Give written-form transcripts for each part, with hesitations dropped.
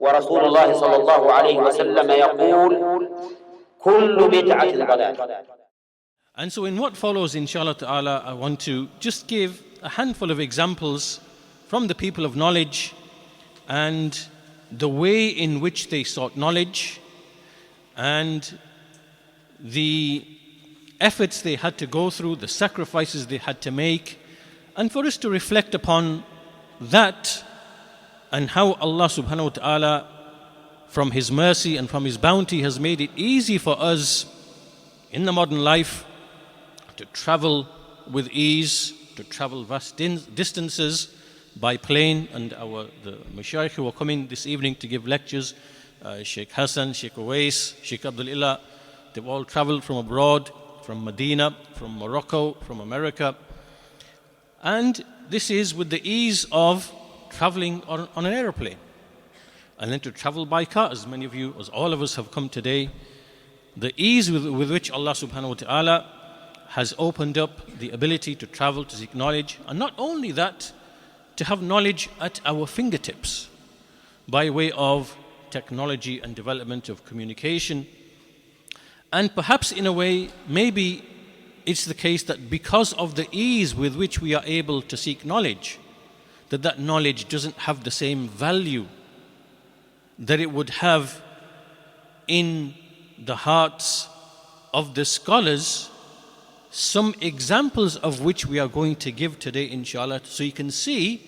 ورسول الله صلى الله عليه وسلم يقول كل بدعة ضلالة. And so in what follows, inshallah ta'ala, I want to just give a handful of examples from the people of knowledge and the way in which they sought knowledge and the efforts they had to go through, the sacrifices they had to make, and for us to reflect upon that and how Allah subhanahu wa ta'ala from His mercy and from His bounty has made it easy for us in the modern life to travel with ease, to travel vast distances by plane. And the Mashaykh who are coming this evening to give lectures, Sheikh Hassan, Sheikh Uwais, Sheikh Abdul Ilah, they've all traveled from abroad, from Medina, from Morocco, from America. And this is with the ease of traveling on an aeroplane. And then to travel by car, as many of you, as all of us have come today, the ease with which Allah subhanahu wa ta'ala has opened up the ability to travel, to seek knowledge, and not only that, to have knowledge at our fingertips by way of technology and development of communication. And perhaps in a way, maybe it's the case that because of the ease with which we are able to seek knowledge, that knowledge doesn't have the same value that it would have in the hearts of the scholars, some examples of which we are going to give today, inshallah, so you can see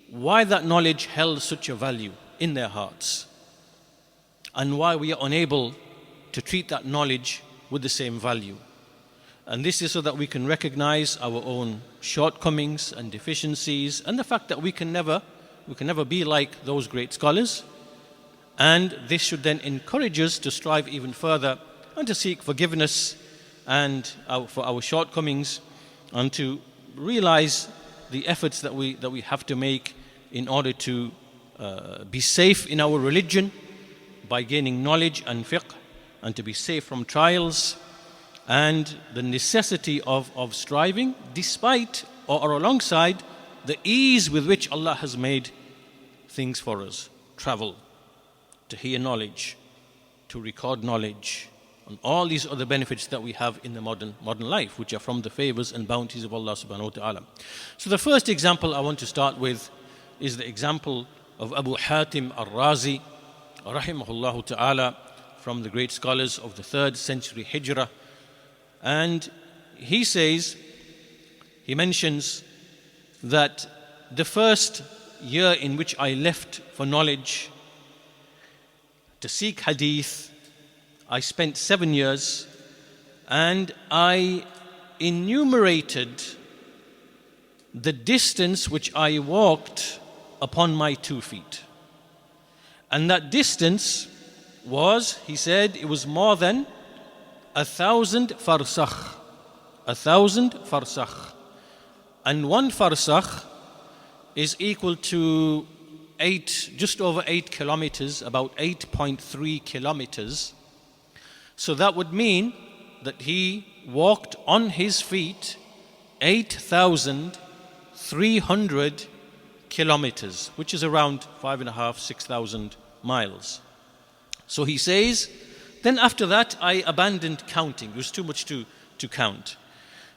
why that knowledge held such a value in their hearts and why we are unable to treat that knowledge with the same value. And this is so that we can recognize our own shortcomings and deficiencies and the fact that we can never be like those great scholars. And this should then encourage us to strive even further and to seek forgiveness and for our shortcomings, and to realize the efforts that we have to make in order to be safe in our religion by gaining knowledge and fiqh, and to be safe from trials, and the necessity of striving despite or alongside the ease with which Allah has made things for us. Travel, to hear knowledge, to record knowledge, and all these other benefits that we have in the modern life, which are from the favors and bounties of Allah subhanahu wa ta'ala. So the first example I want to start with is the example of Abu Hatim al-Razi, rahimahullah ta'ala, from the great scholars of the 3rd century Hijrah. And he mentions that the first year in which I left for knowledge to seek hadith, I spent 7 years, and I enumerated the distance which I walked upon my 2 feet. And that distance was, he said, it was more than 1,000 farsakh. 1,000 farsakh. And 1 farsakh is equal to just over 8 kilometers, about 8.3 kilometers. So that would mean that he walked on his feet 8,300 kilometers, which is around 5,500-6,000 miles. So he says, then after that I abandoned counting. It was too much to count.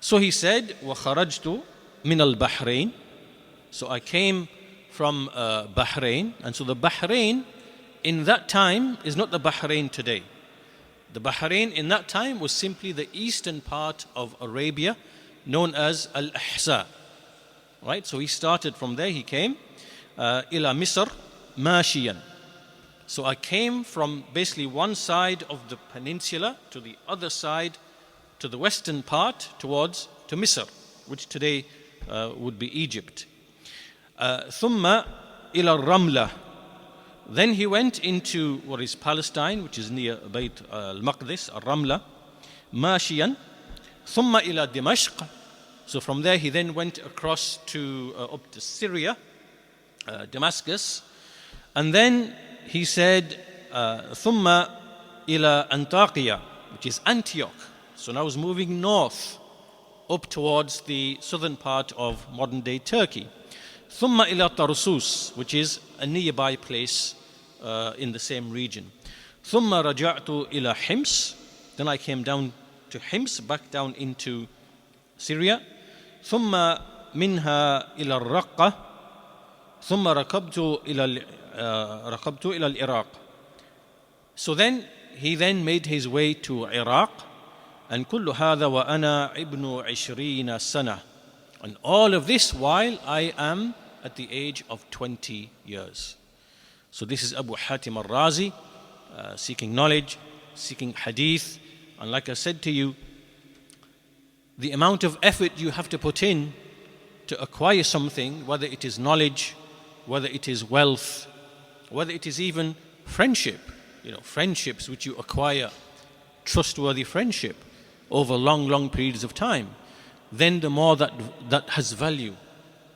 So he said, وَخَرَجْتُ مِنَ الْبَحْرَيْنِ. So I came from Bahrain. And so the Bahrain in that time is not the Bahrain today. The Bahrain in that time was simply the eastern part of Arabia, known as Al-Ahsa. Right? So he started from there, he came ila Misr mashiyan. So I came from basically one side of the peninsula to the other side, to the western part, to Misr, which today would be Egypt. ثم إلى الرملة. Then he went into what is Palestine, which is near Bayt al-Maqdis, al-Ramla, Mashiyan, ثم إلى دمشق. So from there he then went across up to Syria, Damascus, and then he said, ثم إلى أنطاكيا, which is Antioch. So now he's moving north, up towards the southern part of modern-day Turkey. ثم إلى Tarsus, which is a nearby place in the same region. ثم رجعت إلى حمص. Then I came down to Hims, back down into Syria. ثم منها إلى الرقة. ثم ركبت إلى العراق. So then he then made his way to Iraq. And كل هذا وأنا ابن 20 سنة. And all of this while I am at the age of 20 years. So this is Abu Hatim al-Razi, seeking knowledge, seeking hadith. And like I said to you, the amount of effort you have to put in to acquire something, whether it is knowledge, whether it is wealth, whether it is even friendship, friendships which you acquire, trustworthy friendship over long periods of time, then the more that has value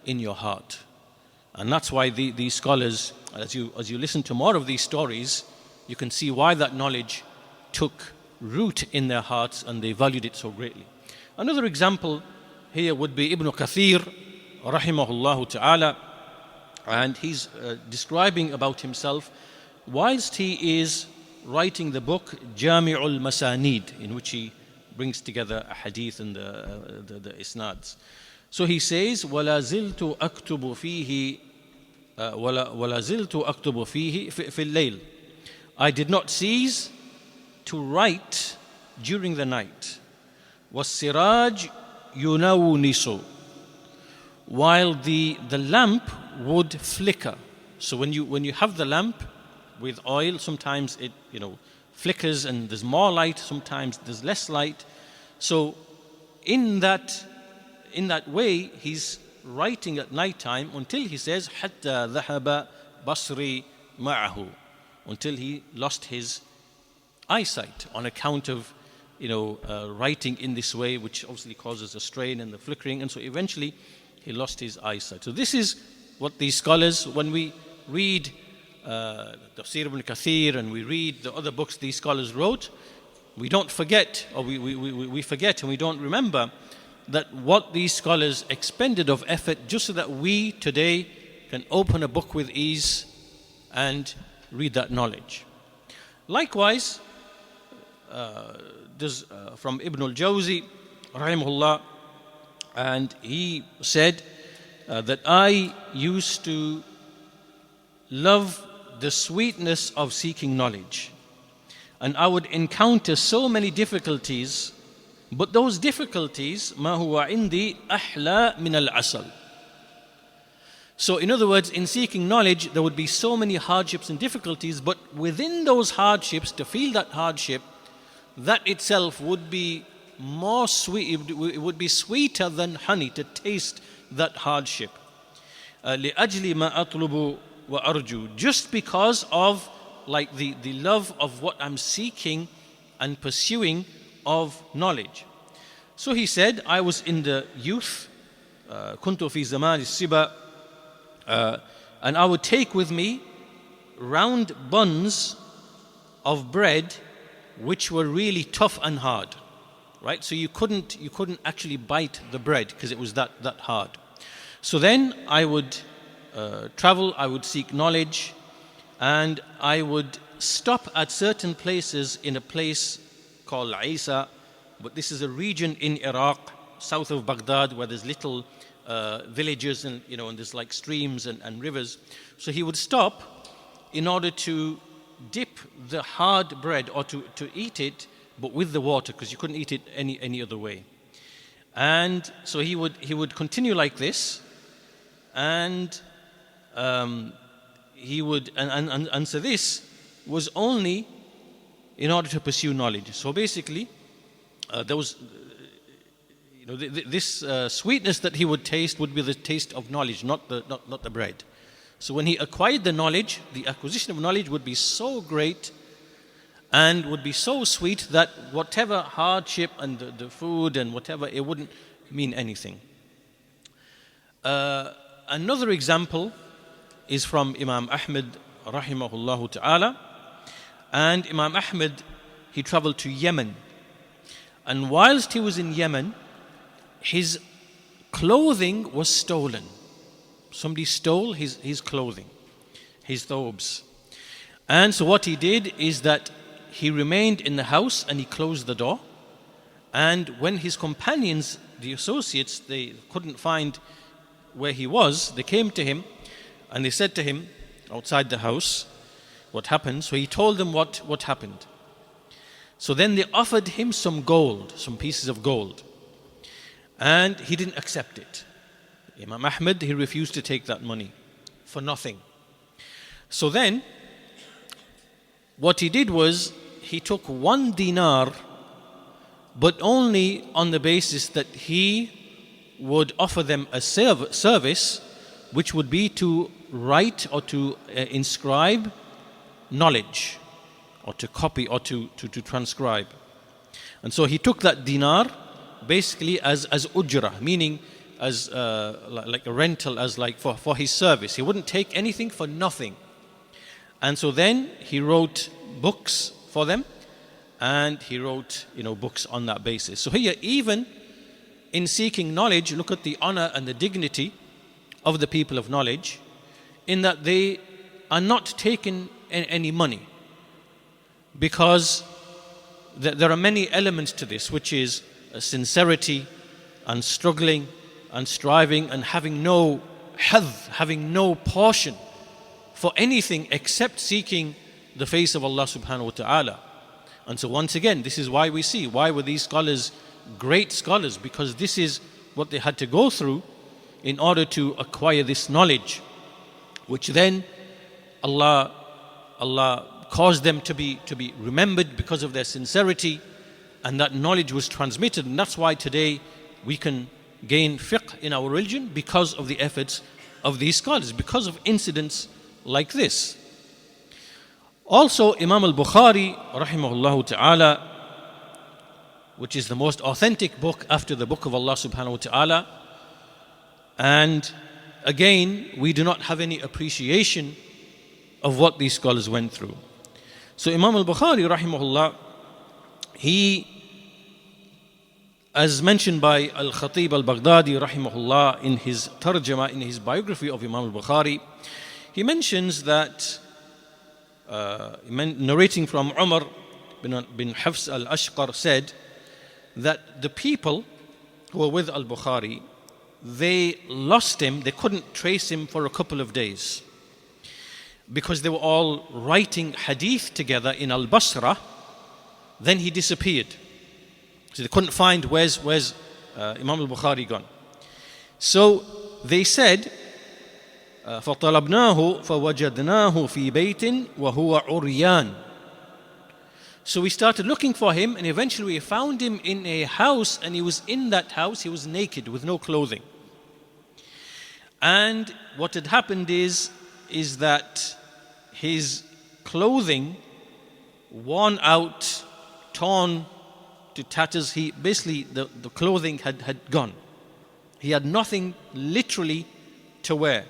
in your heart. And that's why these scholars, as you listen to more of these stories, you can see why that knowledge took root in their hearts and they valued it so greatly. Another example here would be Ibn Kathir, rahimahullah ta'ala, and he's describing about himself whilst he is writing the book Jami'ul Masanid, in which he brings together a hadith and the isnads. So he says, وَلَا زِلْتُ أَكْتُبُ فِيهِ فِي اللَّيْلِ. I did not cease to write during the night. وَالسِّرَاجُ يُنَوْنِسُ. While the lamp would flicker. So when you have the lamp with oil, sometimes it flickers and there's more light, sometimes there's less light. So in that way, he's writing at night time until he says, حَتَّى ذَهَبَ بَصْرِي مَعَهُ, until he lost his eyesight on account of writing in this way, which obviously causes a strain and the flickering, and so eventually he lost his eyesight. So this is what these scholars, when we read Tafsir ibn Kathir and we read the other books these scholars wrote, we don't forget, or we forget and we don't remember that what these scholars expended of effort just so that we today can open a book with ease and read that knowledge. Likewise, there's from Ibn al-Jawzi, rahimahullah, and he said that I used to love the sweetness of seeking knowledge, and I would encounter so many difficulties, but those difficulties ما هو عندي أحلى من العسل. So in other words, in seeking knowledge there would be so many hardships and difficulties, but within those hardships, to feel that hardship, that itself would be more sweet, it would be sweeter than honey to taste that hardship. لأجل ما أطلب وأرجو, just because of the love of what I'm seeking and pursuing of knowledge. So he said, I was in the youth, كنت في زمان السبا, and I would take with me round buns of bread which were really tough and hard, right? So you couldn't actually bite the bread because it was that hard. So then I would travel, I would seek knowledge, and I would stop at certain places in a place called Isa, but this is a region in Iraq, south of Baghdad, where there's little villages and and there's like streams and rivers. So he would stop in order to dip the hard bread, or to eat it, but with the water, because you couldn't eat it any other way. And so he would continue like this, and he would and so this was only in order to pursue knowledge. So basically, there was this sweetness that he would taste would be the taste of knowledge, not the bread. So when he acquired the knowledge, the acquisition of knowledge would be so great and would be so sweet that whatever hardship and the food and whatever, it wouldn't mean anything. Another example is from Imam Ahmad, rahimahullah ta'ala. And Imam Ahmad, he traveled to Yemen. And whilst he was in Yemen, his clothing was stolen. Somebody stole his clothing, his thawbs. And so what he did is that he remained in the house and he closed the door. And when his companions, the associates, they couldn't find where he was, they came to him and they said to him outside the house, what happened? So he told them what happened. So then they offered him some gold, some pieces of gold. And he didn't accept it. Imam Ahmad, he refused to take that money for nothing. So then, what he did was, he took 1 dinar, but only on the basis that he would offer them a service, which would be to write or to inscribe knowledge, or to copy, or to transcribe. And so he took that dinar basically as ujra, meaning as like a rental, as like for his service. He wouldn't take anything for nothing. And so then he wrote books for them, and he wrote, books on that basis. So here, even in seeking knowledge, look at the honor and the dignity of the people of knowledge, in that they are not taking any money, because there are many elements to this, which is sincerity and struggling and striving and having no hadh, having no portion for anything except seeking the face of Allah subhanahu wa ta'ala. And so once again, this is why we see, why were these scholars great scholars? Because this is what they had to go through in order to acquire this knowledge, which then Allah caused them to be remembered because of their sincerity, and that knowledge was transmitted. And that's why today we can gain fiqh in our religion, because of the efforts of these scholars, because of incidents like this. Also, Imam al-Bukhari rahimahullah ta'ala, which is the most authentic book after the book of Allah subhanahu wa ta'ala, and again, we do not have any appreciation of what these scholars went through. So Imam al-Bukhari rahimahullah, he, as mentioned by Al-Khatib al-Baghdadi rahimahullah in his tarjama, in his biography of Imam al-Bukhari, he mentions that, narrating from Umar bin Hafs al-Ashqar, said that the people who were with al-Bukhari, they lost him, they couldn't trace him for a couple of days, because they were all writing hadith together in al-Basra. Then he disappeared. So they couldn't find where's Imam al-Bukhari gone. So they said, فَطَلَبْنَاهُ فَوَجَدْنَاهُ فِي بَيْتٍ وَهُوَ عُرْيَانٌ. So we started looking for him, and eventually we found him in a house, and he was in that house, he was naked with no clothing. And what had happened is that his clothing, worn out, torn to tatters, basically the clothing had gone. He had nothing literally to wear.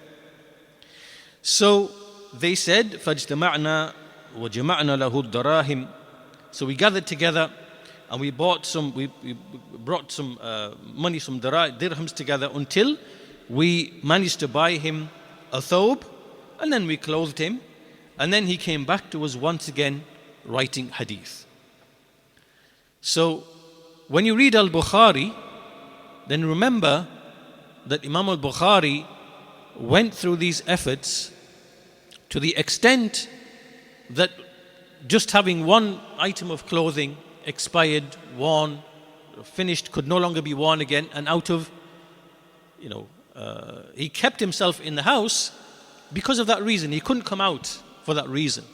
So they said, فَاجْتَمَعْنَا وَجَمَعْنَا لَهُ الدَّرَاهِمْ. So we gathered together and we brought some money, some dirhams together, until we managed to buy him a thobe, and then we clothed him, and then he came back to us once again writing hadith. So when you read al-Bukhari, then remember that Imam al-Bukhari went through these efforts to the extent that just having one item of clothing expired, worn, finished, could no longer be worn again, and he kept himself in the house because of that reason. He couldn't come out for that reason,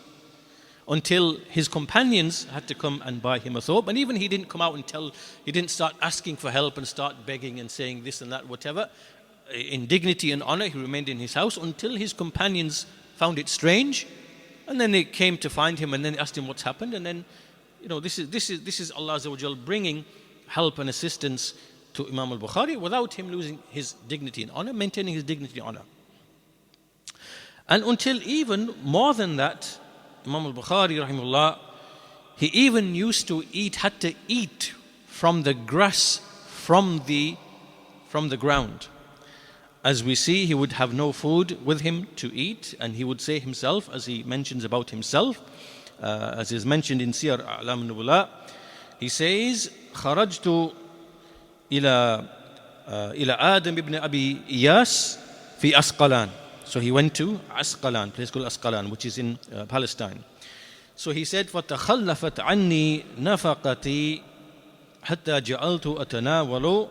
until his companions had to come and buy him a thobe. And even he didn't come out and he didn't start asking for help and start begging and saying this and that, whatever. In dignity and honor, he remained in his house until his companions found it strange, and then they came to find him and then asked him what's happened. And then, this is Allah Azza wa Jal bringing help and assistance to Imam al-Bukhari without him losing his dignity and honor, maintaining his dignity and honor. And until even more than that, Imam al-Bukhari rahimahullah, he even had to eat from the grass from the ground. as we see, he would have no food with him to eat, and he would say himself, as he mentions about himself, as is mentioned in Siyar A'lam an-Nubala, he says, خرجت إلى آدم ibn Abi Iyas fi Asqalan. So he went to Asqalan, place called Asqalan, which is in Palestine. So he said, فَتَخَلَّفَتْ عَنِّي نَفَقَتِي حَتَّى جَعَلْتُ أَتَنَاوَلُ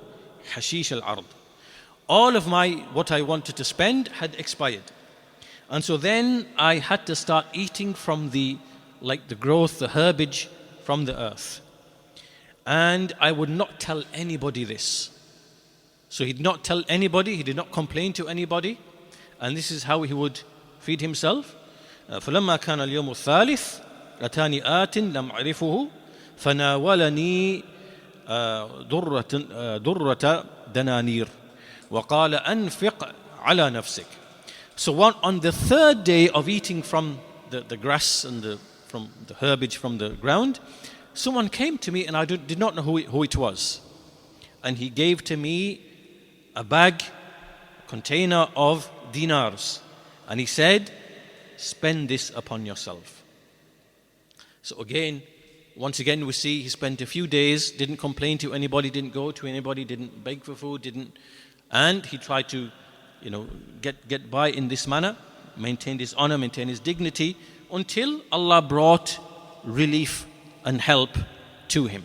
حَشِيشَ الْأَرْضِ. All of what I wanted to spend had expired. And so then I had to start eating from the growth, the herbage from the earth. And I would not tell anybody this. So he did not tell anybody, he did not complain to anybody. And this is how he would feed himself. فَلَمَّا كَانَ الْيَوْمُ الثَّالِث أَتَانِي آتٍ لَمْ أَعْرِفُهُ فَنَاوَلَنِي دُرَّةَ دَنَانِيرٍ وَقَالَ أَنْفِقْ عَلَى نَفْسِكَ. So on the third day of eating from the grass and from the herbage from the ground, someone came to me and I did not know who it was. And he gave to me a bag, a container of dinars. And he said, spend this upon yourself. So once again we see he spent a few days, didn't complain to anybody, didn't go to anybody, didn't beg for food, and he tried to get by in this manner, maintain his honor, maintain his dignity, until Allah brought relief and help to him.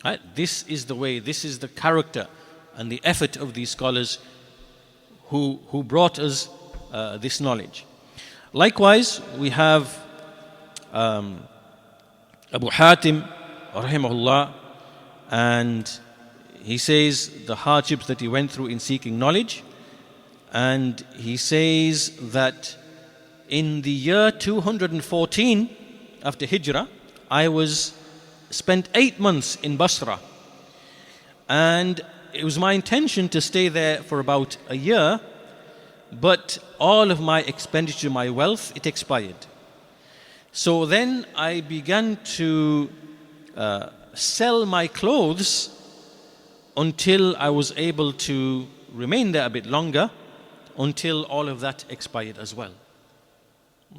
Right? This is the way, this is the character and the effort of these scholars who brought us this knowledge. Likewise, we have Abu Hatim rahimahullah, and he says the hardships that he went through in seeking knowledge, and he says that in the year 214 after Hijrah, I spent 8 months in Basra, and it was my intention to stay there for about a year, but all of my expenditure, my wealth, it expired. So then I began to sell my clothes until I was able to remain there a bit longer, until all of that expired as well.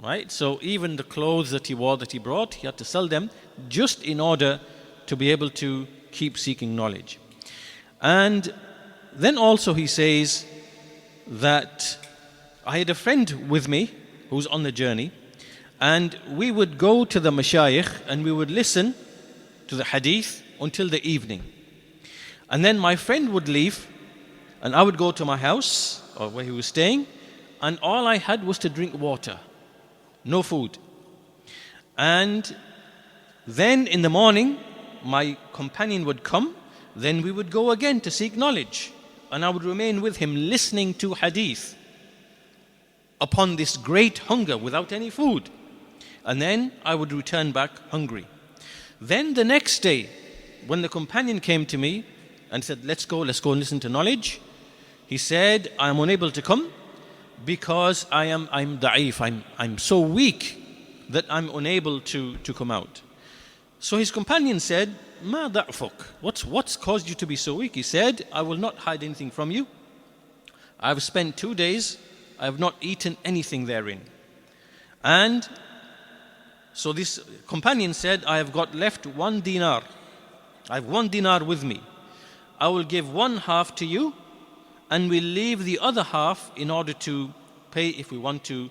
Right? So even the clothes that he wore, that he brought, he had to sell them just in order to be able to keep seeking knowledge. And then also he says that I had a friend with me who's on the journey, and we would go to the mashayikh and we would listen to the hadith until the evening. And then my friend would leave and I would go to my house or where he was staying, and all I had was to drink water, no food. And then in the morning my companion would come, then we would go again to seek knowledge, and I would remain with him listening to hadith upon this great hunger without any food. And then I would return back hungry. Then the next day, when the companion came to me and said, let's go and listen to knowledge, he said, I'm unable to come because I'm da'if, I'm so weak that I'm unable to come out. So his companion said, Ma da'fuk, what's caused you to be so weak? He said, I will not hide anything from you. I've spent 2 days, I have not eaten anything therein. And so this companion said, I have got left 1 dinar. I have 1 dinar with me. I will give 1/2 to you, and we'll leave the other half in order to pay if we want to,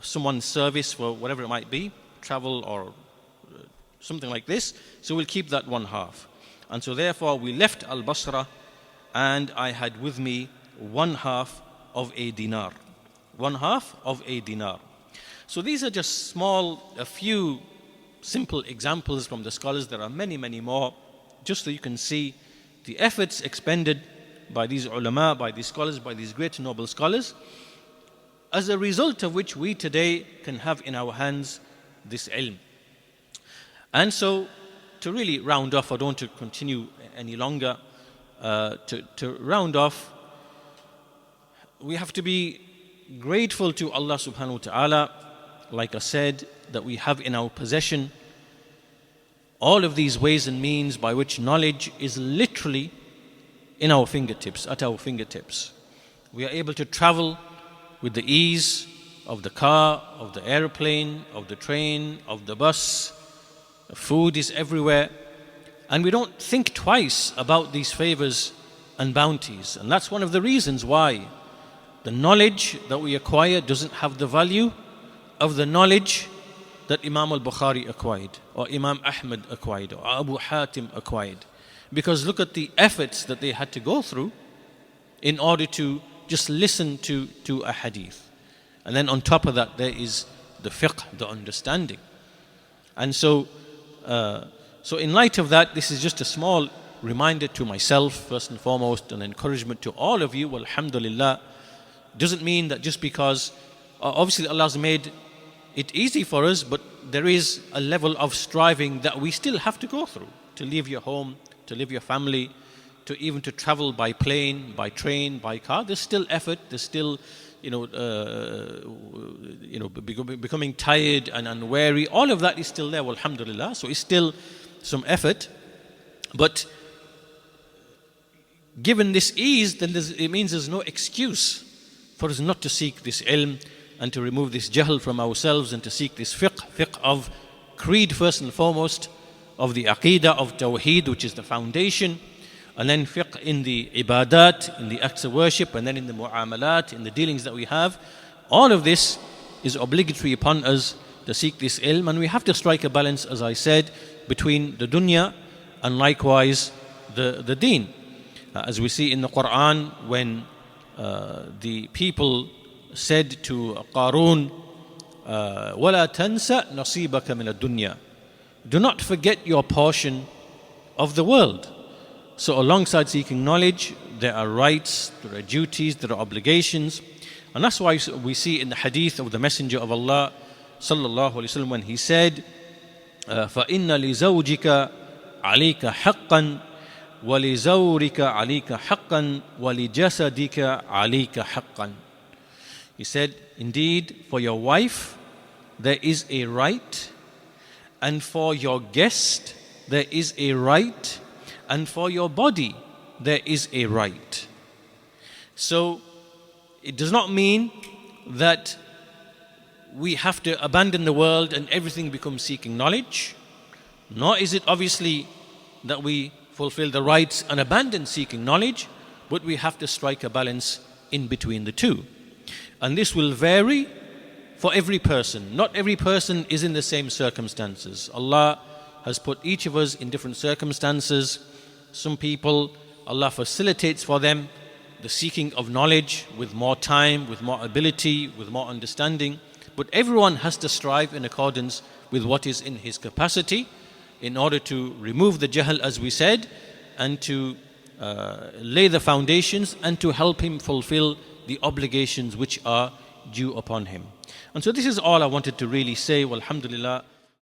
someone's service for whatever it might be, travel or something like this. So we'll keep that 1/2. And so therefore we left Al-Basra, and I had with me 1/2 of a dinar. 1/2 of a dinar. So these are just a few simple examples from the scholars. There are many, many more, just so you can see the efforts expended by these ulama, by these scholars, by these great noble scholars, as a result of which we today can have in our hands this ilm. And so, to really round off, I don't want to continue any longer, to round off, we have to be grateful to Allah subhanahu wa ta'ala, like I said, that we have in our possession all of these ways and means by which knowledge is literally in our fingertips, at our fingertips. We are able to travel with the ease of the car, of the airplane, of the train, of the bus. Food is everywhere. And we don't think twice about these favors and bounties. And that's one of the reasons why the knowledge that we acquire doesn't have the value of the knowledge that Imam al-Bukhari acquired, or Imam Ahmad acquired, or Abu Hatim acquired. Because look at the efforts that they had to go through in order to just listen to a hadith. And then on top of that, there is the fiqh, the understanding. And so in light of that, this is just a small reminder to myself, first and foremost, and encouragement to all of you. Alhamdulillah. Doesn't mean that just because, obviously Allah has made it easy for us, but there is a level of striving that we still have to go through. To leave your home, to leave your family, to even to travel by plane, by train, by car. There's still effort, there's still becoming tired and weary. All of that is still there, alhamdulillah. So it's still some effort. But given this ease, then it means there's no excuse for us not to seek this ilm and to remove this jahl from ourselves and to seek this fiqh of creed first and foremost, of the aqidah of tawheed, which is the foundation, and then fiqh in the ibadat, in the acts of worship, and then in the mu'amalat, in the dealings that we have. All of this is obligatory upon us to seek this ilm, and we have to strike a balance, as I said, between the dunya and likewise the deen. As we see in the Quran, when the people said to Qarun, وَلَا تَنْسَ نَصِيبَكَ مِنَ الدُّنْيَا, do not forget your portion of the world. So alongside seeking knowledge, there are rights, there are duties, there are obligations. And that's why we see in the hadith of the Messenger of Allah sallallahu alaihi wasallam, when he said, فَإِنَّ لِزَوْجِكَ عَلَيْكَ حَقًّا وَلِزَوْرِكَ عَلَيْكَ حَقًّا وَلِجَسَدِكَ عَلَيْكَ حَقًّا. He said, indeed, for your wife there is a right, and for your guest there is a right, and for your body there is a right. So it does not mean that we have to abandon the world and everything becomes seeking knowledge, nor is it obviously that we fulfill the rights and abandon seeking knowledge, but we have to strike a balance in between the two. And this will vary for every person. Not every person is in the same circumstances. Allah has put each of us in different circumstances. Some people, Allah facilitates for them the seeking of knowledge with more time, with more ability, with more understanding. But everyone has to strive in accordance with what is in his capacity in order to remove the jahl, as we said, and to lay the foundations and to help him fulfill the obligations which are due upon him. And so this is all I wanted to really say. Walhamdulillah.